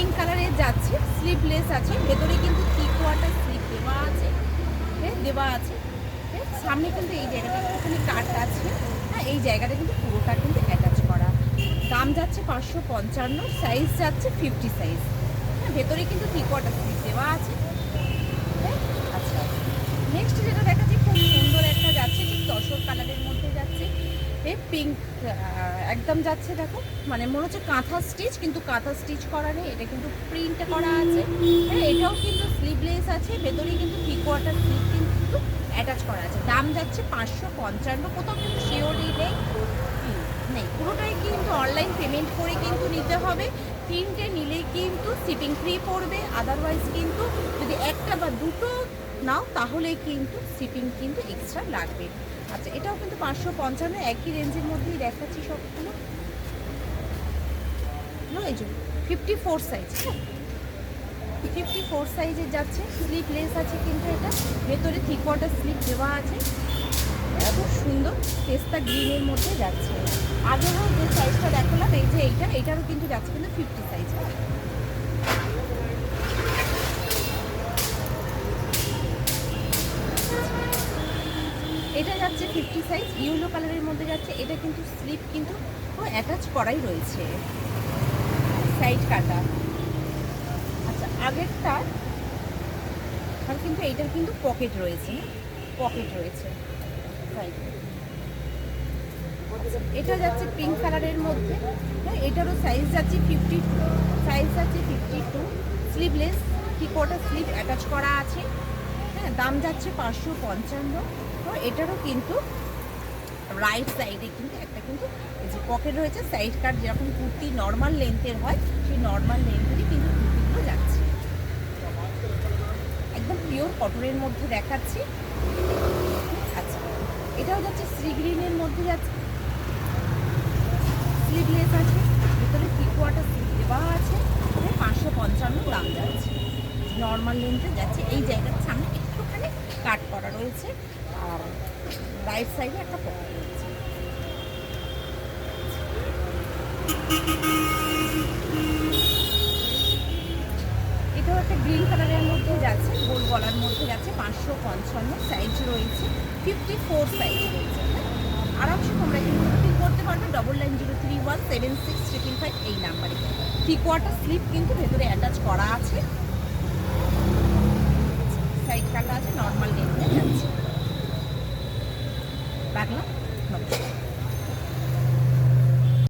Pink কালারের যাচ্ছে, sleeveless আছে, ভেতরে কিন্তু 3/4 স্লিভ দেওয়া আছে। সামনে কিন্তু এই জায়গাটা একটুখানি কাট আছে, হ্যাঁ এই জায়গাটা কিন্তু পুরোটা কিন্তু অ্যাটাচ করা। দাম যাচ্ছে 555, সাইজ যাচ্ছে 50 সাইজ। হ্যাঁ ভেতরে কিন্তু 3/4 স্লিভ দেওয়া আছে। আচ্ছা, নেক্সট যেটা দেখাচ্ছি খুব সুন্দর একটা যাচ্ছে, ঠিক তসর কালারের মধ্যে যাচ্ছে, পিঙ্ক একদম যাচ্ছে। দেখো মানে মনে হচ্ছে কাঁথা স্টিচ, কিন্তু কাঁথা স্টিচ করা নেই, এটা কিন্তু প্রিন্ট করা আছে। হ্যাঁ এটাও কিন্তু স্লিভলেস আছে, ভেতরে কিন্তু 3/4 স্লিভ কিন্তু অ্যাটাচ করা আছে। দাম যাচ্ছে 555, কোথাও কিন্তু শিওরই নেই, পুরোটাই কিন্তু অনলাইন পেমেন্ট করে কিন্তু নিতে হবে। তিনটে নিলেই কিন্তু শিপিং ফ্রি পড়বে, আদারওয়াইজ কিন্তু যদি একটা বা দুটো নাও তাহলে কিন্তু শিপিং কিন্তু এক্সট্রা লাগবে। আচ্ছা, এটাও কিন্তু 555, একই রেঞ্জের মধ্যেই দেখাচ্ছি সবগুলো। এই যে 54 সাইজ, হ্যাঁ 54 সাইজের যাচ্ছে, স্লিভলেস আছে কিন্তু এটা, ভেতরে 3/4 স্লিভ দেওয়া আছে। এত সুন্দর পেস্তা গ্রিনের মধ্যে যাচ্ছে। আগেও যে সাইজটা দেখালাম এই যে এইটারও কিন্তু যাচ্ছে কিন্তু 50 সাইজ। এটা যাচ্ছে 50 সাইজ, ইয়েলো কালারের মধ্যে যাচ্ছে। এটা কিন্তু স্লিভ কিন্তু অ্যাটাচ করাই রয়েছে, সাইড কাটা। আচ্ছা, আগেরটা আর কিন্তু এইটার কিন্তু পকেট রয়েছে, সাইডে। এটা যাচ্ছে পিঙ্ক কালারের মধ্যে, হ্যাঁ এটারও সাইজ যাচ্ছে 52, স্লিভলেস, 3/4 স্লিভ অ্যাটাচ করা আছে। হ্যাঁ দাম যাচ্ছে 555। তো এটারও কিন্তু রাইট সাইডে কিন্তু একটা কিন্তু এই যে পকেট রয়েছে, সাইড কাট যেরকম কুর্তি নর্মাল লেন্থের হয় সেই নর্মাল লেন্থেরই কিন্তু কুর্তিগুলো যাচ্ছে। একদম পিওর কটনের মধ্যে দেখাচ্ছি। আচ্ছা, এটাও যাচ্ছে সি গ্রিনের মধ্যে যাচ্ছে, স্লিভলেস আছে, ভিতরে 3/4 স্লিভ দেওয়া আছে। 555 দাম যাচ্ছে, নর্মাল লেন্থে যাচ্ছে। এই জায়গাটা সামনে একটুখানি কাট করা রয়েছে, আর রাইট সাইডে একটা পকেট রয়েছে। এটাও একটা গ্রিন কালারের মধ্যে যাচ্ছে, গোল গলার মধ্যে যাচ্ছে, 555 সাইজ রয়েছে, 54 সাইজ রয়েছে। আরামসে তোমরা কিন্তু বুকিং করতে পারবে 9903176355 এই নাম্বারে। 3/4 স্লিভ কিন্তু ভেতরে অ্যাটাচ করা আছে, সাইড কাটা আছে, নর্মাল লেন্থে যাচ্ছে। রাখলাম, নমস্কার।